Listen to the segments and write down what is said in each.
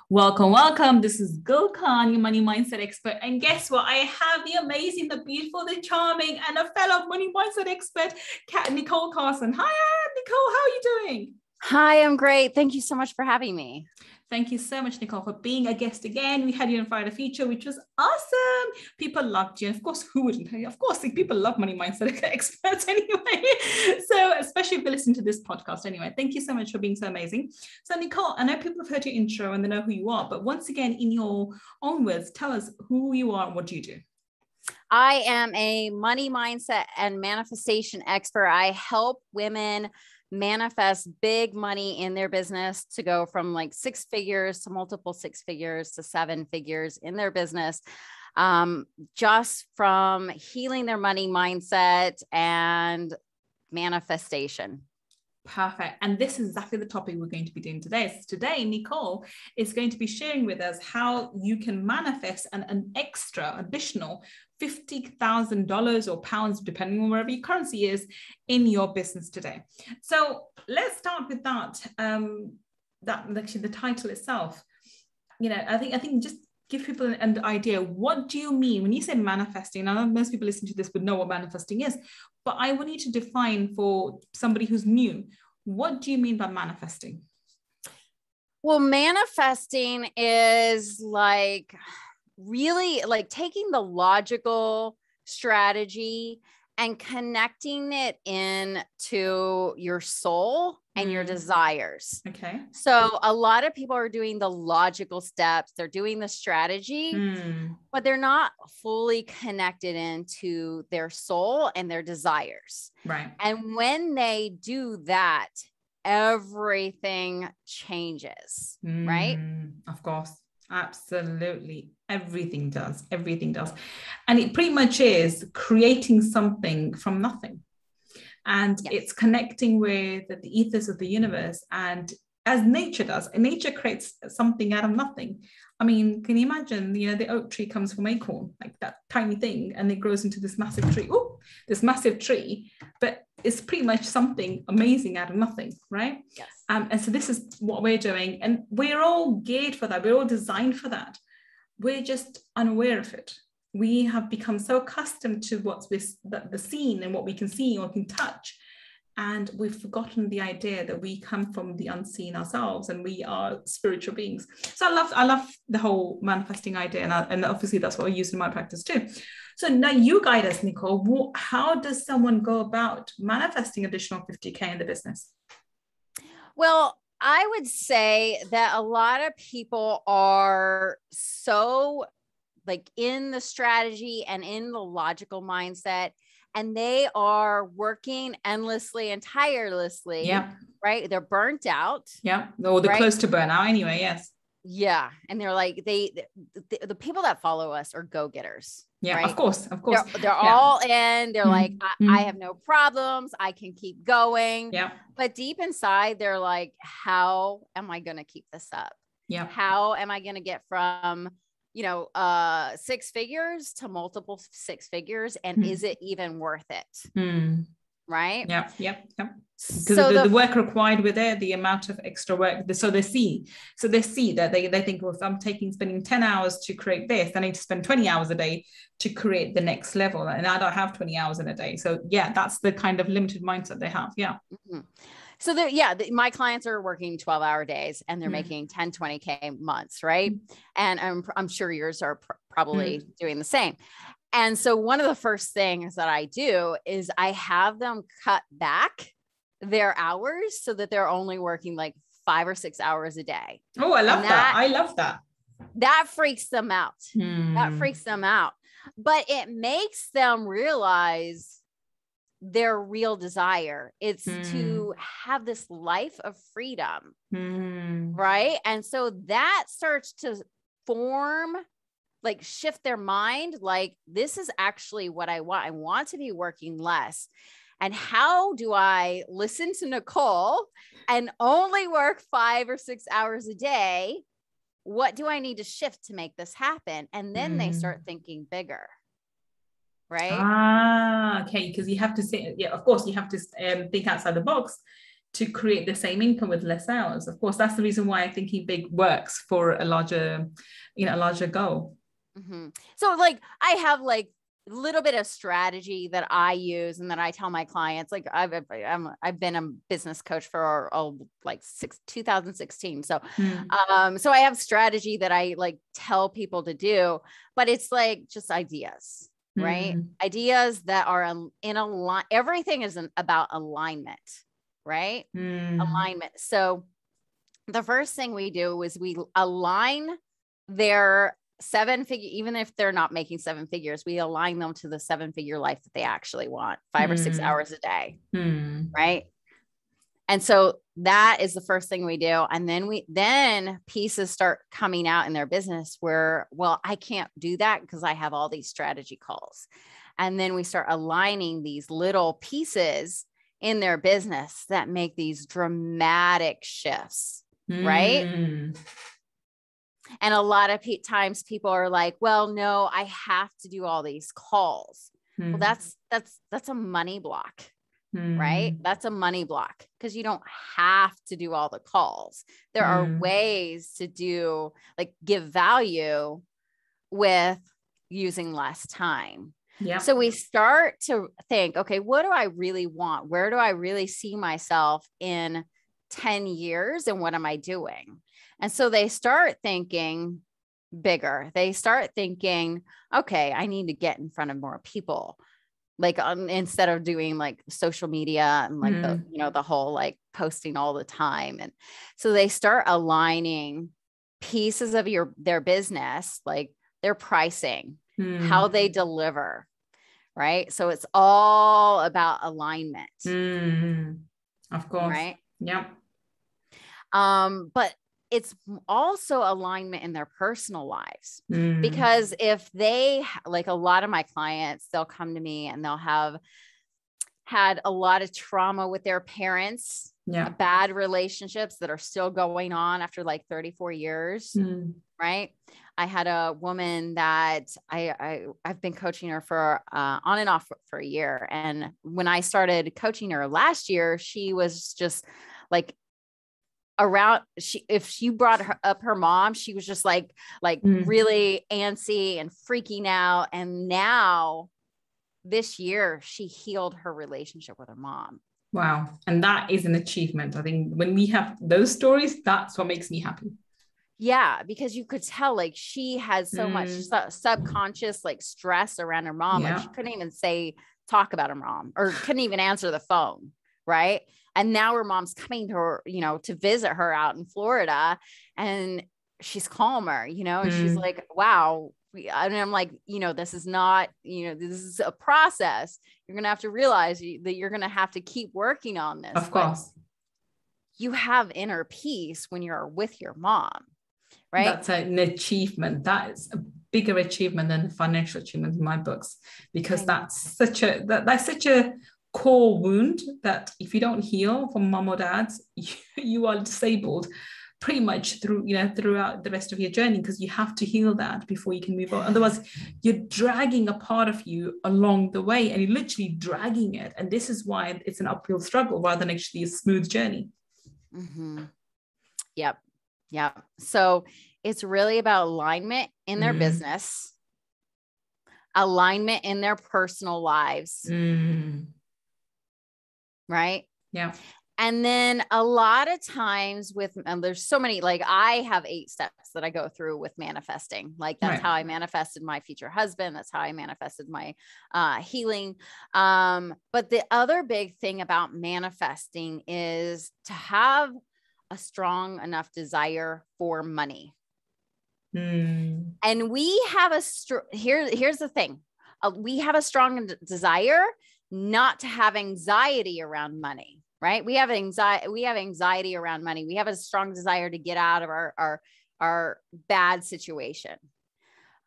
Welcome, welcome. This is Gull Khan, your money mindset expert. And guess what? I have the amazing, the beautiful, the charming, and a fellow money mindset expert, Nichole Carlson. Hi, Nichole. How are you doing? Hi, I'm great. Thank you so much for having me. Thank you so much, Nichole, for being a guest again. We had you on Friday Feature, which was awesome. People loved you. And of course, who wouldn't? Of course, people love money mindset experts anyway. So especially if they listen to this podcast anyway. Thank you so much for being so amazing. So Nichole, I know people have heard your intro and they know who you are, but once again, in your own words, tell us who you are and what you do. I am a money mindset and manifestation expert. I help women manifest big money in their business to go from like 6 figures to multiple 6 figures to 7 figures in their business, just from healing their money mindset and manifestation. Perfect. And this is exactly the topic we're going to be doing today. So today, Nichole is going to be sharing with us how you can manifest an additional $50,000 or pounds, depending on wherever your currency is, in your business today. So let's start with that. That actually the title itself. You know, I think just give people an idea. What do you mean when you say manifesting? I know most people listening to this would know what manifesting is, but I want you to define for somebody who's new. What do you mean by manifesting? Well, manifesting is like really like taking the logical strategy and connecting it into your soul and your desires. Okay. So a lot of people are doing the logical steps. They're doing the strategy, but they're not fully connected into their soul and their desires. Right. And when they do that, everything changes, right? Of course. Absolutely. Everything does. Everything does. And it pretty much is creating something from nothing. And it's connecting with the ethos of the universe. And as nature does, and nature creates something out of nothing. I mean, can you imagine, the oak tree comes from acorn, like that tiny thing, and it grows into this massive tree. Oh, this massive tree, but it's pretty much something amazing out of nothing, right? Yes. And so this is what we're doing. And we're all geared for that. We're all designed for that. We're just unaware of it. We have become so accustomed to what's the seen and what we can see or can touch. And we've forgotten the idea that we come from the unseen ourselves and we are spiritual beings. So I love the whole manifesting idea. And obviously that's what I use in my practice too. So now you guide us, Nichole. How does someone go about manifesting additional 50K in the business? Well, I would say that a lot of people are so like in the strategy and in the logical mindset, and they are working endlessly and tirelessly. Yeah. Right. They're burnt out. Yeah. Or they're close to burnout anyway. Yes. Yeah. And they're like, the people that follow us are go-getters. Yeah, right? Of course. They're all in. They're like, I have no problems. I can keep going. Yeah. But deep inside, they're like, how am I going to keep this up? Yeah. How am I going to get from 6 figures to multiple 6 figures? And is it even worth it? Right? Yeah. Because the work required with it, the amount of extra work. So they see that they think, well, if I'm spending 10 hours to create this, I need to spend 20 hours a day to create the next level. And I don't have 20 hours in a day. So yeah, that's the kind of limited mindset they have. Yeah. So my clients are working 12-hour days and they're making 10, 20K months. Right. And I'm sure yours are probably doing the same. And so one of the first things that I do is I have them cut back their hours so that they're only working like 5 or 6 hours a day. Oh, I love that. I love that. That freaks them out. That freaks them out. But it makes them realize their real desire. It's to have this life of freedom. Right. And so that starts to form, like shift their mind. Like, this is actually what I want. I want to be working less. And how do I listen to Nichole and only work 5 or 6 hours a day? What do I need to shift to make this happen? And then they start thinking bigger. Right. Okay. Because you have to say, yeah, of course you have to think outside the box to create the same income with less hours. Of course, that's the reason why thinking big works for a larger goal. Mm-hmm. So like I have like a little bit of strategy that I use and that I tell my clients. Like I've been a business coach for 2016. So, so I have strategy that I like tell people to do, but it's like just ideas, right? Ideas that are in a everything is about alignment, right? Alignment. So the first thing we do is we align their 7-figure, even if they're not making 7 figures, we align them to the 7-figure life that they actually want, 5 or 6 hours a day. Right. And so that is the first thing we do. And then pieces start coming out in their business where, well, I can't do that because I have all these strategy calls. And then we start aligning these little pieces in their business that make these dramatic shifts. Right. And a lot of times people are like, well, no, I have to do all these calls. Well, that's a money block, right? That's a money block because you don't have to do all the calls. There are ways to do like give value with using less time. Yeah. So we start to think, okay, what do I really want? Where do I really see myself in 10 years? And what am I doing? And so they start thinking bigger. They start thinking, okay, I need to get in front of more people. Like instead of doing like social media and like the whole like posting all the time. And so they start aligning pieces of their business, like their pricing, how they deliver. Right. So it's all about alignment. Of course. Right. Yep. But it's also alignment in their personal lives, because if they, like a lot of my clients, they'll come to me and they'll have had a lot of trauma with their parents, bad relationships that are still going on after like 34 years. Right. I had a woman that I've been coaching her for on and off for a year. And when I started coaching her last year, she was just like, if you brought up her mom, she was just like really antsy and freaking out. And now this year she healed her relationship with her mom. Wow. And that is an achievement. I think when we have those stories, that's what makes me happy. Yeah. Because you could tell like she has so much subconscious like stress around her mom. Like she couldn't even talk about her mom or couldn't even answer the phone. Right. And now her mom's coming to her, to visit her out in Florida, and she's calmer, and she's like, wow. And I'm like, this is not, this is a process. You're going to have to realize that you're going to have to keep working on this. Of course. You have inner peace when you're with your mom, right? That's an achievement. That is a bigger achievement than the financial achievement in my books, because that's such a core wound that if you don't heal from mom or dad, you are disabled pretty much throughout the rest of your journey, because you have to heal that before you can move on. Otherwise, you're dragging a part of you along the way, and you're literally dragging it. And this is why it's an uphill struggle rather than actually a smooth journey. Yep. So it's really about alignment in their business, alignment in their personal lives. Right. Yeah. And then a lot of times there's so many, like I have 8 steps that I go through with manifesting. Like that's how I manifested my future husband. That's how I manifested my healing. But the other big thing about manifesting is to have a strong enough desire for money. And we have here's the thing. We have a strong desire not to have anxiety around money, right? We have anxiety around money. We have a strong desire to get out of our bad situation.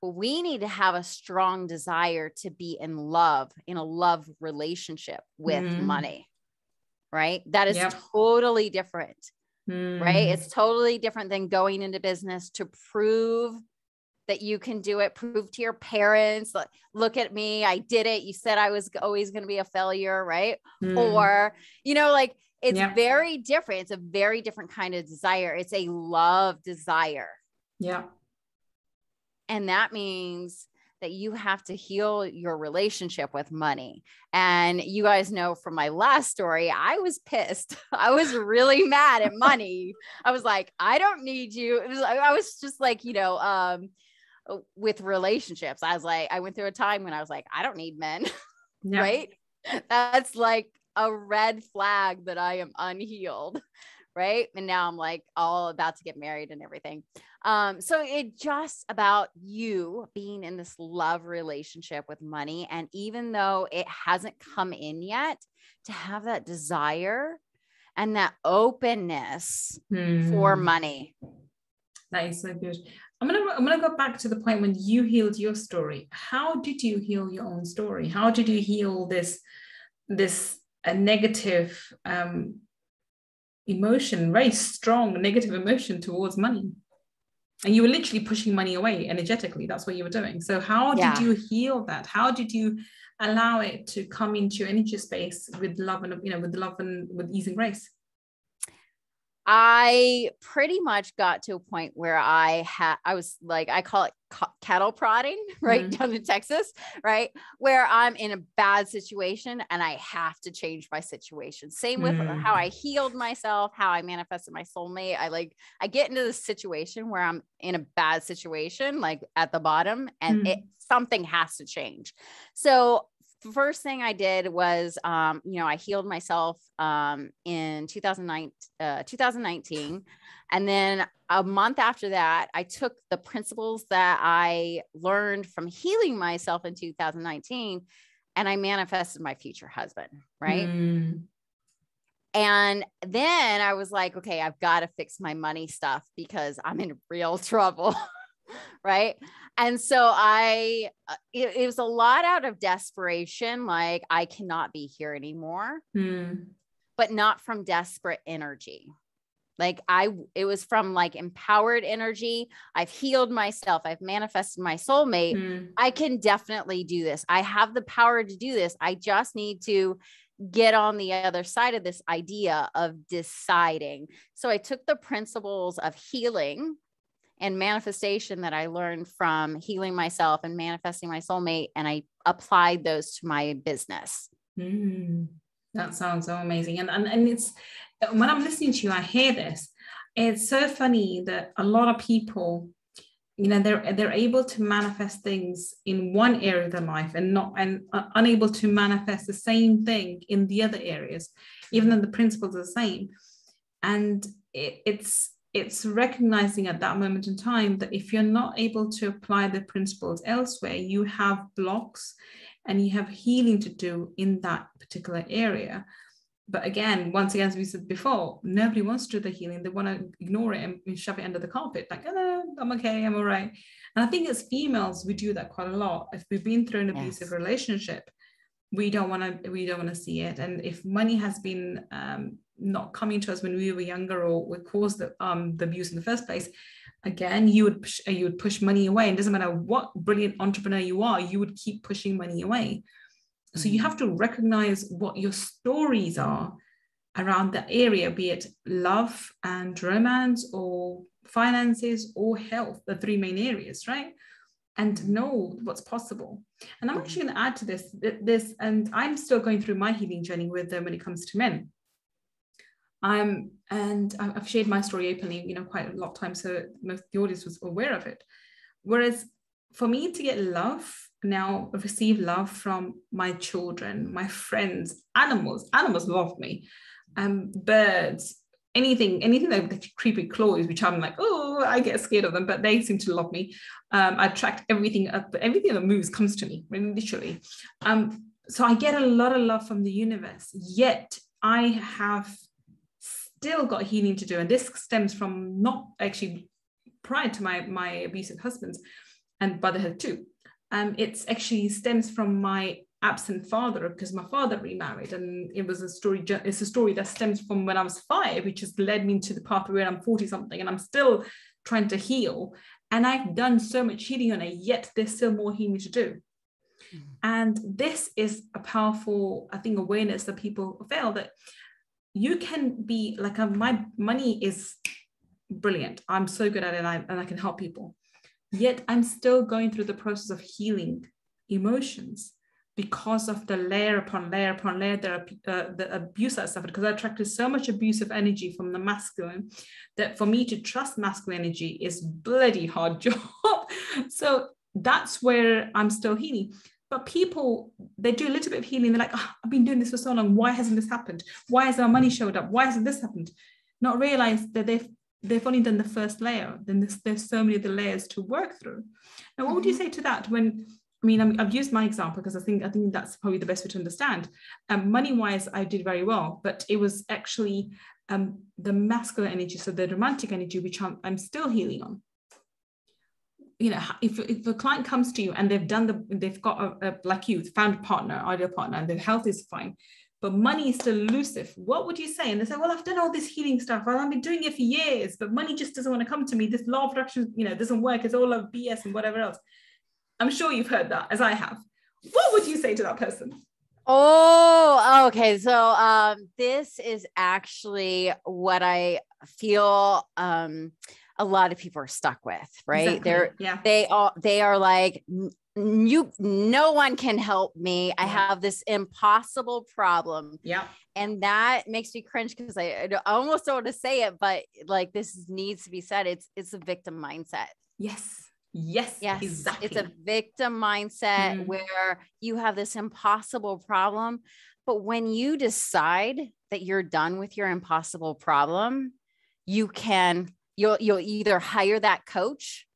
But we need to have a strong desire to be in a love relationship with money, right? That is totally different, right? It's totally different than going into business to prove that you can do it. Prove to your parents, look at me, I did it. You said I was always going to be a failure, right? Or, you know, like it's very different. It's a very different kind of desire. It's a love desire. Yeah. And that means that you have to heal your relationship with money. And you guys know from my last story, I was pissed. I was really mad at money. I was like, I don't need you. I was just like, you know, with relationships, I was like, I went through a time when I was like, I don't need men, right? That's like a red flag that I am unhealed. Right. And now I'm like all about to get married and everything. So it's just about you being in this love relationship with money. And even though it hasn't come in yet, to have that desire and that openness for money. That is so good. I'm gonna go back to the point when you healed your story. How did you heal your own story? How did you heal this a negative emotion, very strong negative emotion towards money? And you were literally pushing money away energetically. That's what you were doing. So how did you heal that? How did you allow it to come into your energy space with love and, you know, with love and with ease and grace? I pretty much got to a point where I was like, I call it cattle prodding, right? Down in Texas, right? Where I'm in a bad situation and I have to change my situation. Same with how I healed myself, how I manifested my soulmate. I get into this situation where I'm in a bad situation, like at the bottom, and something has to change. So first thing I did was, you know, I healed myself in 2019. And then a month after that, I took the principles that I learned from healing myself in 2019 and I manifested my future husband, right? And then I was like, okay, I've got to fix my money stuff because I'm in real trouble. Right. And so it was a lot out of desperation. Like, I cannot be here anymore, but not from desperate energy. Like it was from like empowered energy. I've healed myself. I've manifested my soulmate. I can definitely do this. I have the power to do this. I just need to get on the other side of this idea of deciding. So I took the principles of healing and manifestation that I learned from healing myself and manifesting my soulmate, and I applied those to my business. That sounds so amazing. And it's, when I'm listening to you, I hear this. It's so funny that a lot of people, you know, they're able to manifest things in one area of their life and unable to manifest the same thing in the other areas, even though the principles are the same. And it's recognizing at that moment in time that if you're not able to apply the principles elsewhere, you have blocks and you have healing to do in that particular area. But again, once again, as we said before, nobody wants to do the healing. They want to ignore it and shove it under the carpet. Like, oh, I'm okay, I'm all right. And I think as females, we do that quite a lot. If we've been through an abusive relationship, we don't want to see it. And if money has been not coming to us when we were younger, or we caused the abuse in the first place, again, you would push money away. And it doesn't matter what brilliant entrepreneur you are, you would keep pushing money away. So you have to recognize what your stories are around that area, be it love and romance or finances or health, the three main areas, right? And know what's possible. And I'm actually going to add to this, and I'm still going through my healing journey with them when it comes to men. And I've shared my story openly, you know, quite a lot of times, so most of the audience was aware of it. Whereas for me to get love, now receive love from my children, my friends, animals love me, birds, anything like creepy claws, which I'm like, oh, I get scared of them, but they seem to love me. I attract everything up, everything that moves comes to me, literally. So I get a lot of love from the universe, yet I have still got healing to do. And this stems from not actually prior to my abusive husbands and brotherhood too. It's actually stems from my absent father, because my father remarried, and it's a story that stems from when I was 5, which has led me to the path where I'm 40 something, and I'm still trying to heal And I've done so much healing on it, yet there's still more healing to do. And this is a powerful, I think, awareness that people fail, that you can be like, my money is brilliant. I'm so good at it, and I can help people. Yet I'm still going through the process of healing emotions because of the layer upon layer upon layer, the abuse I suffered, because I attracted so much abusive energy from the masculine that for me to trust masculine energy is bloody hard job. So that's where I'm still healing. But people, they do a little bit of healing. They're like, oh, I've been doing this for so long. Why hasn't this happened? Why has our money showed up? Why hasn't this happened? Not realize that they've only done the first layer. Then there's so many of the layers to work through. Now, what would you say to that? When, I mean, I've used my example because I think that's probably the best way to understand. Money-wise, I did very well, but it was actually the masculine energy, so the romantic energy, which I'm still healing on. You know, if a client comes to you and they've got like you found a partner, ideal partner, and their health is fine, but money is still elusive, what would you say? And they say, well, I've done all this healing stuff. I've been doing it for years, but money just doesn't want to come to me. This law of attraction, doesn't work. It's all of BS and whatever else. I'm sure you've heard that, as I have. What would you say to that person? Oh, okay. So this is actually what I feel a lot of people are stuck with, right? Exactly. They are like, no one can help me. I have this impossible problem. Yeah. And that makes me cringe because I almost don't want to say it, but like this needs to be said. It's a victim mindset. Yes, exactly. It's a victim mindset where you have this impossible problem. But when you decide that you're done with your impossible problem, you'll either hire that coach,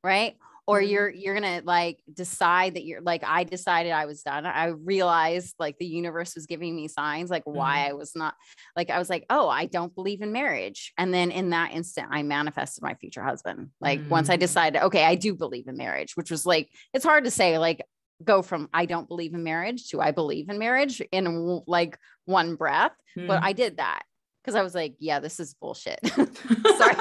right? Or you're going to like decide that you're like, I decided I was done. I realized like the universe was giving me signs, like why I was not, like, I was like, oh, I don't believe in marriage. And then in that instant, I manifested my future husband. Like once I decided, okay, I do believe in marriage, which was like, it's hard to say, like go from, I don't believe in marriage to I believe in marriage in like one breath. But I did that. Cause I was like, yeah, this is bullshit. Sorry.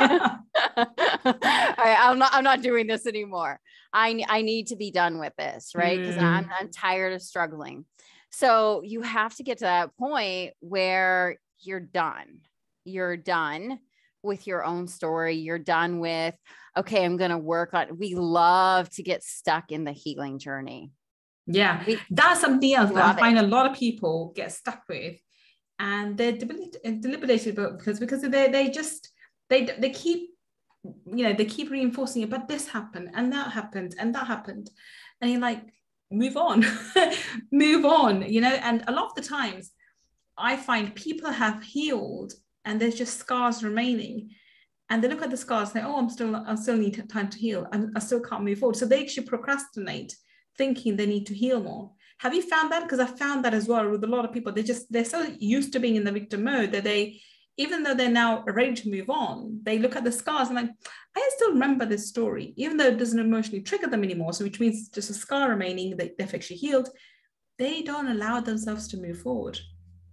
I'm not doing this anymore. I need to be done with this. Right. Cause I'm tired of struggling. So you have to get to that point where you're done with your own story. You're done with, okay, I'm going to work on, we love to get stuck in the healing journey. Yeah. That's something else that I find a lot of people get stuck with. And they're deliberated because they keep reinforcing it, but this happened and that happened and that happened, and you're like, move on. And a lot of the times I find people have healed and there's just scars remaining, and they look at the scars and say, oh, I still need time to heal, and I still can't move forward, so they actually procrastinate, thinking they need to heal more. Have you found that? Because I found that as well with a lot of people. They're so used to being in the victim mode that they, even though they're now ready to move on, they look at the scars and like, I still remember this story, even though it doesn't emotionally trigger them anymore. So which means just a scar remaining, they've actually healed. They don't allow themselves to move forward.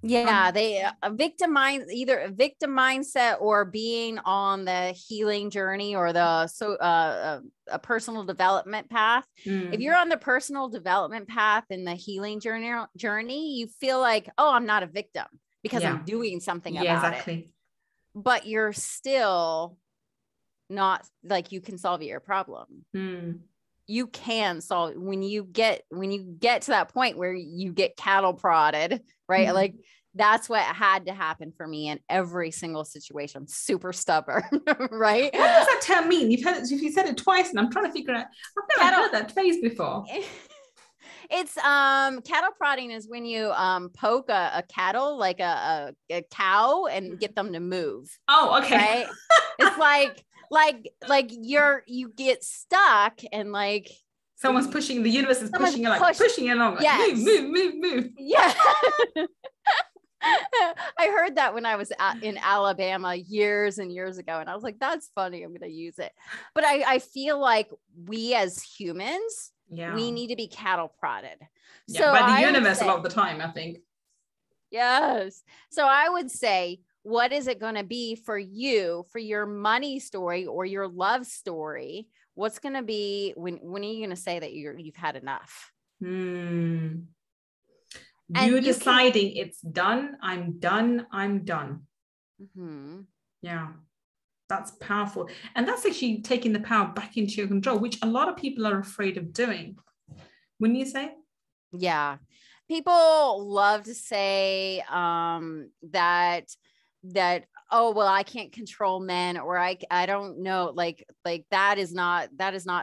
Yeah, they either a victim mindset or being on the healing journey or a personal development path. If you're on the personal development path in the healing journey, you feel like, oh, I'm not a victim because I'm doing something about it. But you're still not like, you can solve your problem. You can solve when you get to that point where you get cattle prodded, right? Like that's what had to happen for me in every single situation. I'm super stubborn, right? What does that term mean? You said it twice, and I'm trying to figure out. I've never heard that phrase before. It's cattle prodding is when you poke a cattle, like a cow, and get them to move. Oh, okay. Right? It's like you get stuck and like someone's pushing, the universe is pushing you, like pushing you along, like move. Yeah. I heard that when I was in Alabama years and years ago, and I was like, that's funny, I'm going to use it. But I feel like we as humans, we need to be cattle prodded. So by the universe a lot of the time, I think. Yes. So I would say, what is it going to be for you, for your money story or your love story, what's going to be, when are you going to say that you've had enough? You deciding it's done. I'm done. Yeah. That's powerful. And that's actually taking the power back into your control, which a lot of people are afraid of doing. Wouldn't you say? Yeah. People love to say that, oh, well, I can't control men, or I don't know, like that is not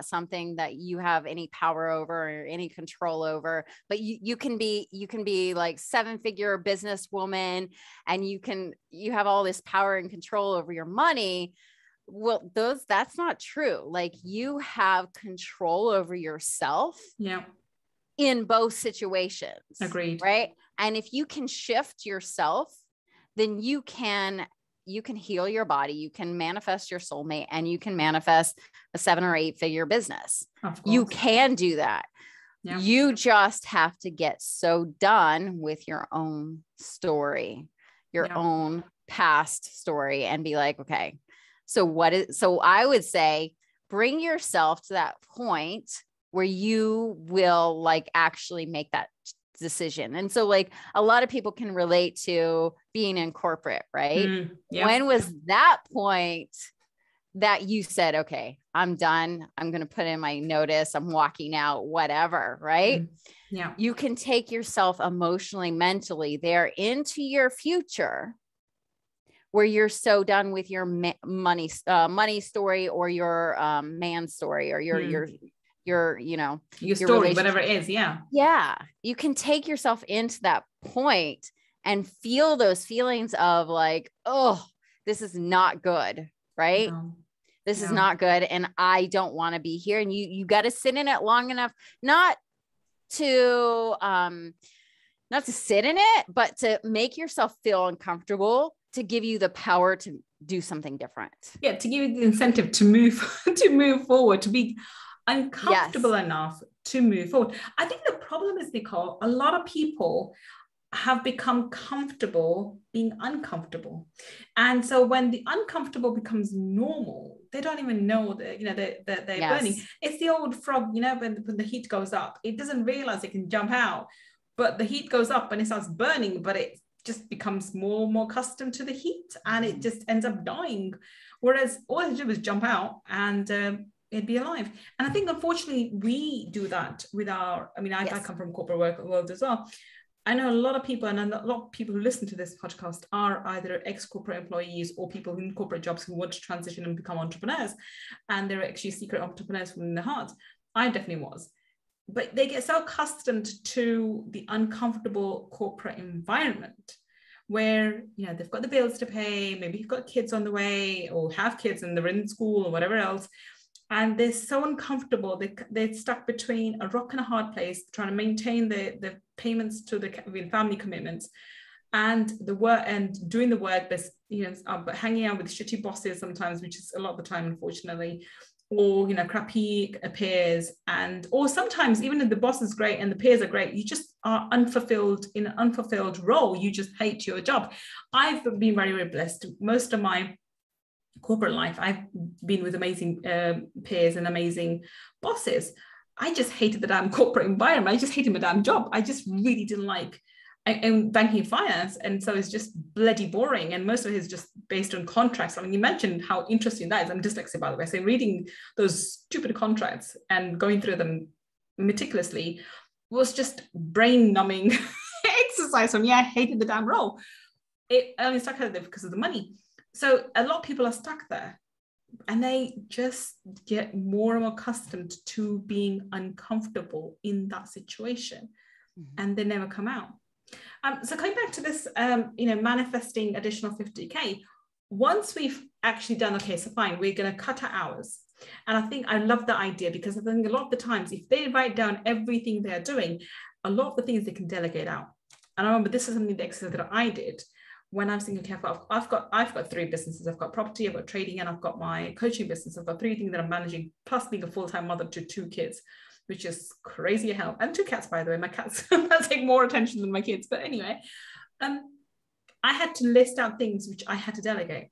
something that you have any power over or any control over. But you can be like 7-figure businesswoman, and you have all this power and control over your money. Well, that's not true. Like, you have control over yourself. Yeah. In both situations. Agreed. Right. And if you can shift yourself, then you can heal your body, you can manifest your soulmate, and you can manifest a 7 or 8 figure business. You can do that. Yeah. You just have to get so done with your own story, your own past story, and be like, okay, so I would say, bring yourself to that point where you will like actually make that decision. And so like a lot of people can relate to being in corporate, right? When was that point that you said, okay, I'm done. I'm going to put in my notice. I'm walking out, whatever. Right. Yeah. You can take yourself emotionally, mentally there into your future, where you're so done with your money story, or your man story, or your story, whatever it is. Yeah. You can take yourself into that point and feel those feelings of like, oh, this is not good. Right. This is not good. And I don't want to be here. And you got to sit in it long enough, not to sit in it, but to make yourself feel uncomfortable, to give you the power to do something different. Yeah. To give you the incentive to move forward, to be uncomfortable enough to move forward. I think the problem is, Nichole, a lot of people have become comfortable being uncomfortable. And so when the uncomfortable becomes normal, they don't even know that, they're burning. It's the old frog, when the heat goes up, it doesn't realize it can jump out, but the heat goes up and it starts burning, but it just becomes more and more accustomed to the heat, and it just ends up dying. Whereas all it do is jump out and it'd be alive. And I think, unfortunately, we do that with I come from corporate world as well. I know a lot of people, and a lot of people who listen to this podcast are either ex-corporate employees or people in corporate jobs who want to transition and become entrepreneurs. And they're actually secret entrepreneurs from their heart. I definitely was. But they get so accustomed to the uncomfortable corporate environment where, they've got the bills to pay, maybe you've got kids on the way, or have kids and they're in school or whatever else. And they're so uncomfortable. They're stuck between a rock and a hard place, trying to maintain the payments to the family commitments, and the work, and doing the work. But hanging out with shitty bosses sometimes, which is a lot of the time, unfortunately, or crappy peers, or sometimes even if the boss is great and the peers are great, you just are unfulfilled in an unfulfilled role. You just hate your job. I've been very, very blessed. Most of my corporate life, I've been with amazing peers and amazing bosses. I just hated the damn corporate environment. I just hated my damn job. I just really didn't like banking and finance. And so it's just bloody boring. And most of it is just based on contracts. I mean, you mentioned how interesting that is. I'm dyslexic, by the way. So reading those stupid contracts and going through them meticulously was just brain numbing exercise for me. I hated the damn role. It only stuck out there because of the money. So a lot of people are stuck there, and they just get more and more accustomed to being uncomfortable in that situation, and they never come out. So coming back to this, manifesting additional 50K, once we've actually done, okay, so fine, we're going to cut our hours. And I think I love that idea, because I think a lot of the times, if they write down everything they're doing, a lot of the things they can delegate out. And I remember this is something, the exercise that I did when I was thinking, okay, I've got 3 businesses. I've got property, I've got trading, and I've got my coaching business. I've got 3 things that I'm managing, plus being a full-time mother to 2 kids, which is crazy hell. And 2 cats, by the way. My cats take more attention than my kids. But anyway, I had to list out things which I had to delegate.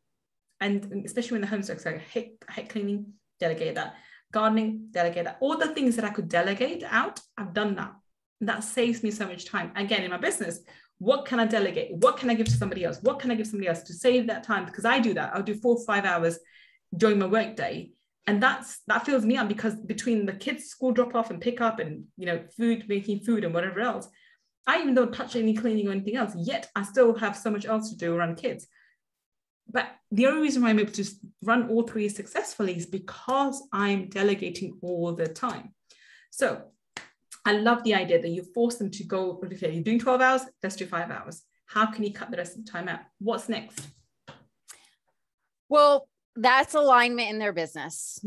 And especially when the homework, so I hate cleaning, delegate that. gardening, delegate that. All the things that I could delegate out, I've done that. And that saves me so much time. Again, in my business, what can I delegate? What can I give to somebody else? What can I give somebody else to save that time? Because I do that. I'll do 4 or 5 hours during my work day. And that fills me up, because between the kids' school drop off and pick up and, food, making food and whatever else, I even don't touch any cleaning or anything else, yet I still have so much else to do around kids. But the only reason why I'm able to run all 3 successfully is because I'm delegating all the time. So I love the idea that you force them to go, okay, you're doing 12 hours, let's do 5 hours. How can you cut the rest of the time out? What's next? Well, that's alignment in their business,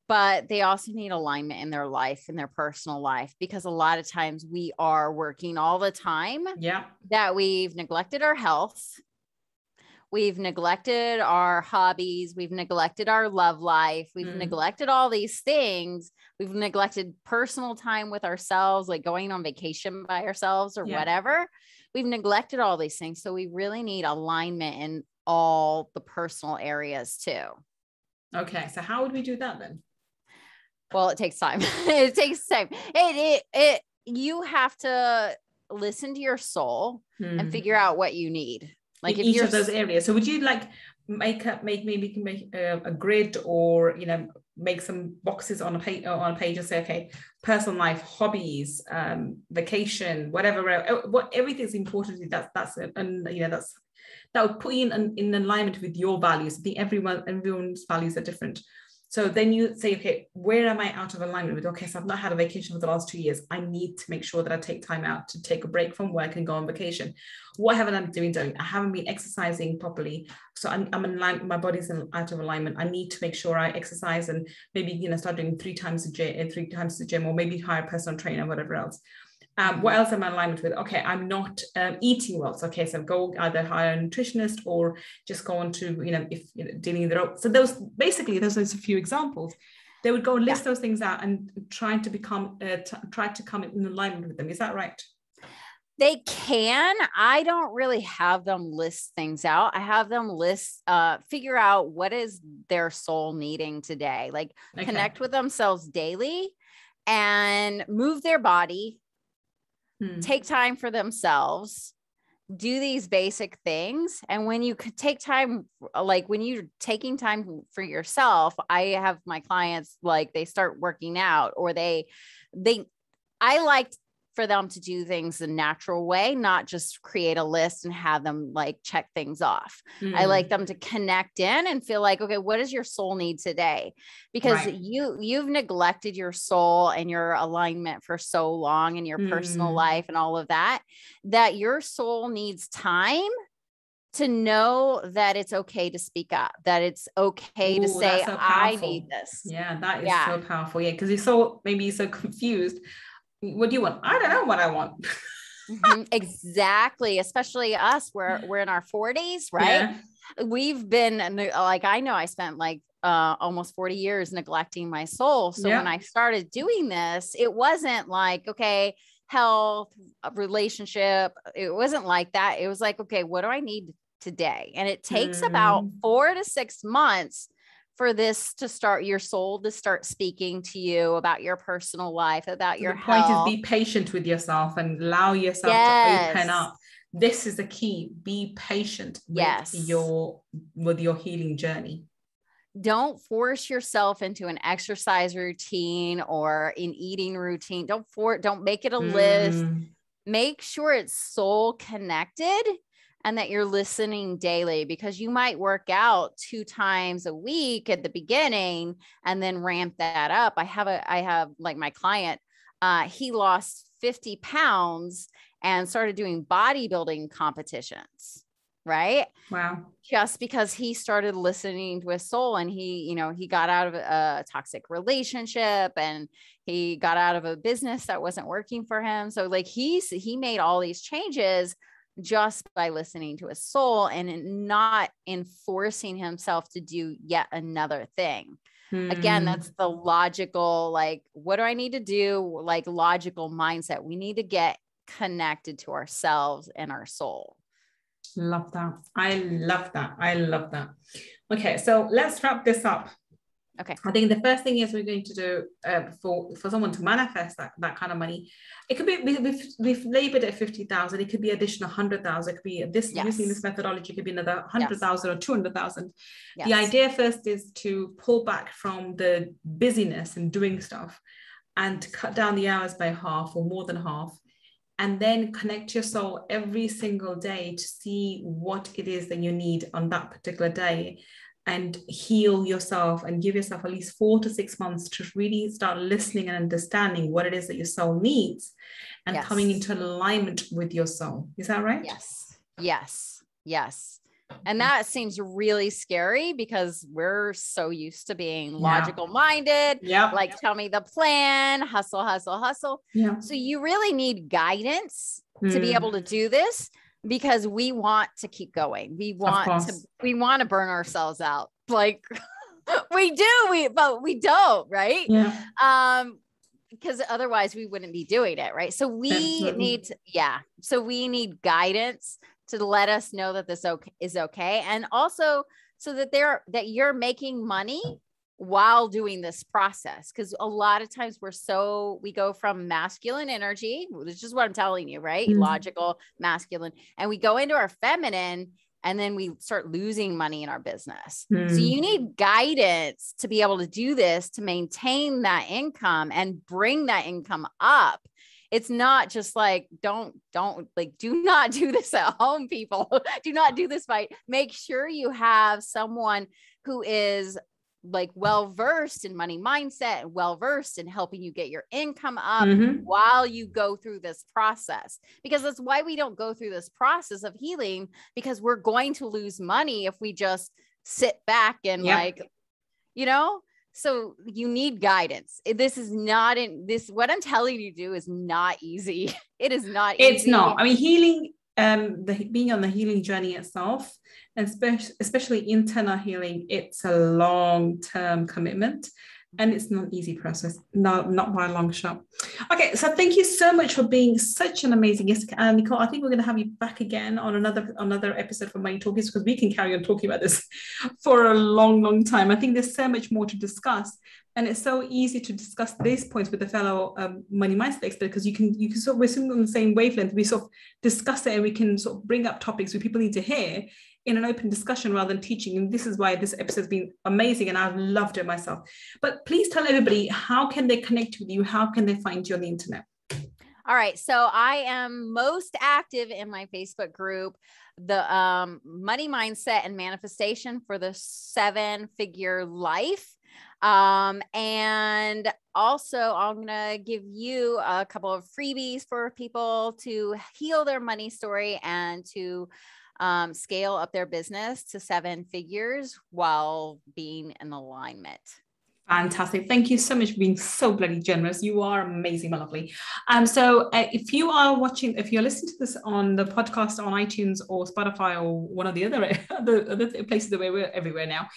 but they also need alignment in their life, in their personal life, because a lot of times we are working all the time. Yeah. That we've neglected our health. We've neglected our hobbies. We've neglected our love life. We've neglected all these things. We've neglected personal time with ourselves, like going on vacation by ourselves or whatever. We've neglected all these things. So we really need alignment in all the personal areas too. Okay. So how would we do that then? Well, it takes time. It takes time. You have to listen to your soul and figure out what you need. Like in each of those areas. So would you like make a grid, or make some boxes on a page and say, okay, personal life, hobbies, vacation, whatever, what everything's important to you, that's it. And that would put you in alignment with your values. I think everyone's values are different. So then you say, okay, where am I out of alignment with? Okay, so I've not had a vacation for the last 2 years. I need to make sure that I take time out to take a break from work and go on vacation. What haven't I been doing? I haven't been exercising properly. So I'm in line, my body's out of alignment. I need to make sure I exercise and maybe, start doing 3 times a gym, or maybe hire a personal trainer, whatever else. What else am I in alignment with? Okay, I'm not eating well. So, okay, so go either hire a nutritionist or just go on to, dealing with the rope. So those are a few examples. They would go and list those things out and try to come in alignment with them. Is that right? They can. I don't really have them list things out. I have them figure out what is their soul needing today. Like connect with themselves daily and move their body. Take time for themselves, do these basic things. And when you could take time, like when you're taking time for yourself, I have my clients, like they start working out, or I like for them to do things the natural way, not just create a list and have them like check things off. I like them to connect in and feel like, okay, what does your soul need today? Because you've neglected your soul and your alignment for so long in your personal life and all of that your soul needs time to know that it's okay to speak up, that it's okay to say, I need this. Yeah, that is so powerful. Yeah, because maybe you're so confused. What do you want? I don't know what I want. Exactly. Especially us, we're in our 40s, right? Yeah. We've been like, I know I spent like almost 40 years neglecting my soul. So when I started doing this, it wasn't like, okay, health, relationship. It wasn't like that. It was like, okay, what do I need today? And it takes about 4 to 6 months for this to start, your soul to start speaking to you about your personal life, about your health. The point is, be patient with yourself and allow yourself to open up. This is the key. Be patient with your healing journey. Don't force yourself into an exercise routine or an eating routine. Don't make it a list. Make sure it's soul connected and that you're listening daily, because you might work out 2 times a week at the beginning and then ramp that up. I have like my client, he lost 50 pounds and started doing bodybuilding competitions. Right. Wow. Just because he started listening to his soul, and he got out of a toxic relationship and he got out of a business that wasn't working for him. So like he made all these changes just by listening to his soul and not enforcing himself to do yet another thing. Again, that's the logical, like, what do I need to do? Like logical mindset. We need to get connected to ourselves and our soul. Love that. I love that. Okay. So let's wrap this up. Okay. I think the first thing is we're going to do for someone to manifest that kind of money. It could be, we've labeled it 50,000. It could be additional 100,000. It could be this, using this methodology, it could be another 100,000 or 200,000. The idea first is to pull back from the busyness and doing stuff and cut down the hours by half or more than half. And then connect your soul every single day to see what it is that you need on that particular day, and heal yourself and give yourself at least 4 to 6 months to really start listening and understanding what it is that your soul needs, and coming into alignment with your soul. Is that right? Yes. And that seems really scary because we're so used to being logical minded. Like, tell me the plan, hustle. So you really need guidance to be able to do this, because we want to keep going. We want to burn ourselves out. Like we do, but we don't, right? Because otherwise we wouldn't be doing it, right? So we need guidance to let us know that this is okay. And also so that you're making money while doing this process. Because a lot of times we go from masculine energy, which is what I'm telling you, right? Logical, masculine, and we go into our feminine, and then we start losing money in our business. So you need guidance to be able to do this, to maintain that income and bring that income up. It's not just like, do not do this at home, people. Do not do this make sure you have someone who is like well-versed in money mindset and well-versed in helping you get your income up while you go through this process, because that's why we don't go through this process of healing, because we're going to lose money if we just sit back and so you need guidance. What I'm telling you to do is not easy. It is not easy. It's not. I mean, healing, being on the healing journey itself, and especially internal healing, it's a long-term commitment, and it's not an easy process. No, not by a long shot. Okay, so thank you so much for being such an amazing guest, Nichole. I think we're going to have you back again on another episode for Money Talkies, because we can carry on talking about this for a long time. I think there's so much more to discuss, and it's so easy to discuss these points with a fellow money mindset expert, because you can sort of, we're sitting on the same wavelength. We sort of discuss it, and we can sort of bring up topics where people need to hear in an open discussion rather than teaching. And this is why this episode has been amazing, and I've loved it myself. But please tell everybody, how can they connect with you? How can they find you on the internet? All right. So I am most active in my Facebook group, the Money Mindset and Manifestation for the 7-Figure Life. And also I'm going to give you a couple of freebies for people to heal their money story and to scale up their business to 7 figures while being in alignment. Fantastic. Thank you so much for being so bloody generous. You are amazing, my lovely. So if you're listening to this on the podcast on iTunes or Spotify or one of the other places that we're everywhere now,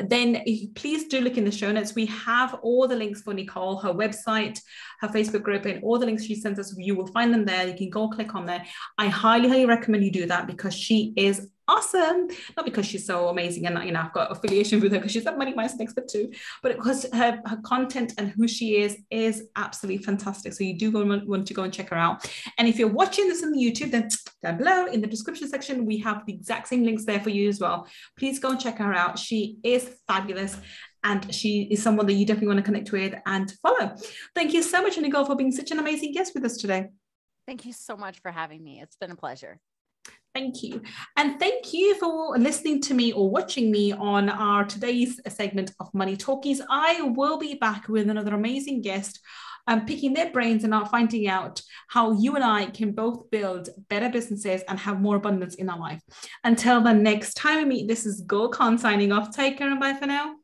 then please do look in the show notes. We have all the links for Nichole, her website, her Facebook group, and all the links she sends us. You will find them there. You can go click on there. I highly recommend you do that, because she is awesome. Not because she's so amazing and I've got affiliation with her because she's a money mindset expert too, but because her content and who she is absolutely fantastic. So you do want to go and check her out. And if you're watching this on the YouTube, then down below in the description section, we have the exact same links there for you as well. Please go and check her out. She is fabulous. And she is someone that you definitely want to connect with and follow. Thank you so much, Nichole, for being such an amazing guest with us today. Thank you so much for having me. It's been a pleasure. Thank you. And thank you for listening to me or watching me on our today's segment of Money Talkies. I will be back with another amazing guest, picking their brains and finding out how you and I can both build better businesses and have more abundance in our life. Until the next time we meet, this is Gull Khan signing off. Take care and bye for now.